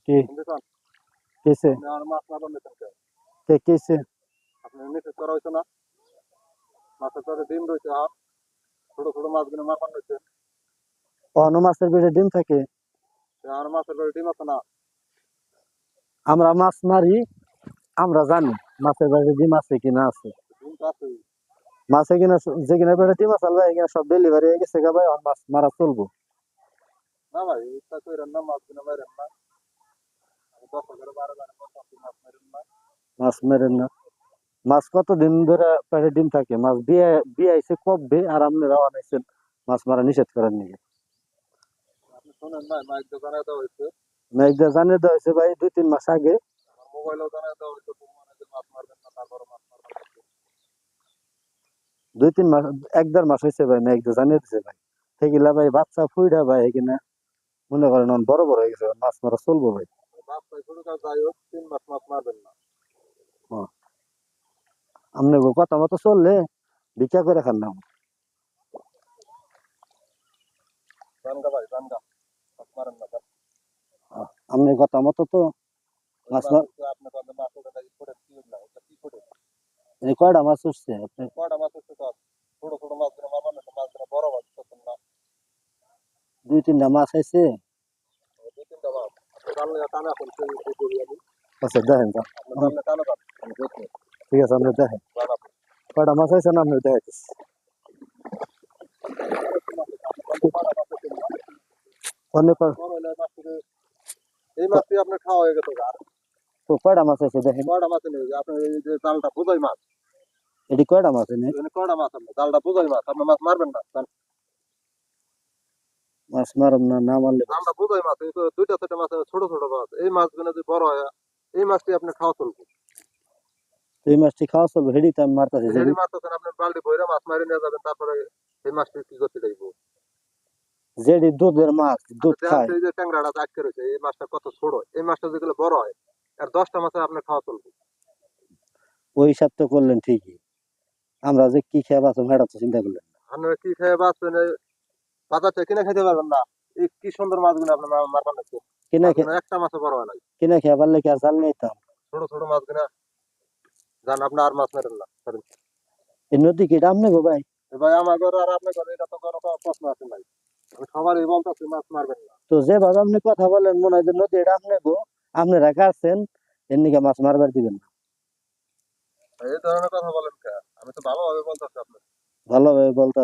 কি কিসে কে কিসে আপনার নিচে করা হয়েছে না মাছের পেটে ডিম রয়েছে আর ছোট ছোট মাছগুলো মারমান রয়েছে অন্য মাছের পেটে ডিম থাকে। আর মাছের পেটে ডিম আছে না আমরা মাছ মারি, আমরা জানি মাছের পেটে ডিম আছে কিনা আছে। ডিম তো আছে মাছে কিনা যে কিনা পেটে ডিম আছে ভাই এখানে সব ডেলিভারি হয়ে গেছে গা ভাই, এখন মাছ মারা চলবো। না ভাই ইচ্ছা করেন না মাছগুলো মেরেন না 10 11 12 মাছ মেরেন না মাছ মেরেন না। মাছ কতদিন ধরে পেটে ডিম থাকে? মাছ বিয়ে আইছে কবে আর আপনারা আনাইছেন মাছ মারা নিষেধ করার নিয়ে? আপনি শোনেন না মাইক দোকানে দেওয়া হয়েছে না একদা জানিয়ে দেওয়া হয়েছে ভাই 2-3 মাস আগে। আমার মোবাইলেও জানাই দেওয়া হয়েছে মানে যে মাছ মারবেন না তারপরে মাছ মারবেন 2-3 মাস 1-1.5 মাস হয়েছে ভাই, না একদা জানিয়ে দিছে ভাই। সেগুলা ভাই বাচ্চা ফুইডা ভাই এখানে মনে করেন এখন বড় বড় হয়ে গেছে, মাছ মারা চলবো ভাই। বাচ্চায় ছোট কাজ যাই হোক 3 মাস মাছ মারবেন না আপনি কথা মতো চললে ভিক্ষা করে খান না। জানগা ভাই জানগা মাছ মারেন না আপনি কথা মতো তো মাছ আপনি তাহলে মাছ ওটা করে কি না এটা কি করে এই কয়টা মাছ উঠছে আপনি? কয়টা মাছ হচ্ছে তো ছোট ছোট মাছগুলো মারবেন না মাছগুলো বড় মাছ করছেন না 2-3টা মাছ আইছে। 2-3টা মাছ জানলে টানা এখন সেই করি আমি আচ্ছা দেখেন তো। জানলে টানা পান আমি দেখি ঠিক আছে আপনি দেখেন জানা কয়টা মাছ আইছে না আপনি দেখাইতেছি। এই মাছটি আপনার খাওয়া হয়ে গেছে আর কয়টা মাছ আইছে দেখেন। কয়টা মাছ নেই আপনার এই যে জালটা বোঝাই মাছ এটি কয়টা মাছ এনে? কয়টা মাছ আপনার জালটা বোঝাই মাছ আপনার মাছ মারবেন না মাছ মারব না, না মারলে জালটা বোঝাই মাছ এই তো 2টা 3টা মাছ ছোট ছোট মাছ এই মাছগুলো যদি বড় হয় এই মাছটি আপনি খাওয়া চলবে এই মাছটি খাওয়া চলবে হেডি তো আমি মারতেছি। হেডি মারতেছেন আপনার বালতি ভরে মাছ মারি নিয়ে যাবেন তারপরে এই মাছটি কি করতে চাইবো যেটি দুধের মাছ দুধ খায়। এই যে ট্যাংরাটা আটকে রয়েছে এই মাছটা কত ছোট এই মাছটা যেগুলো বড় হয় আর 10টা মাছে আপনার খাওয়া চলবে ওই হিসাব তো করলেন ঠিকই, আমরা যে কি খেয়ে বাঁচবো সেটা তো চিন্তা করলেন না। আপনারা কি খেয়ে বাঁচবেন বাজারটা কিনে খেতে পারবেন না এই কি সুন্দর মাছগুলো আপনার মারবেন না একটা মাছও বড় হয় নাই কিনে খেয়ে পারলে কি আর জাল নিতাম? ছোট ছোট মাছ কিনা জান আপনি আর মাছ মেরেন না এই নদী কি দাম নেবো ভাই? ভাই আমার ঘরে আর আপনার ঘরে এটা তো কোনো প্রশ্ন আছে নাই আমি সবারই বলতেছি মাছ মারবেন না তো যেভাবে আপনি কথা বলেন মনে হয় যে নদী দাম নেবো, আপনারা কাটছেন এর নিকে মাছ মারবার দিবেন না। এই ধরনের কথা বলেন কে আমি তো ভালোভাবে বলতেছি আপনার ভালোভাবে বলতে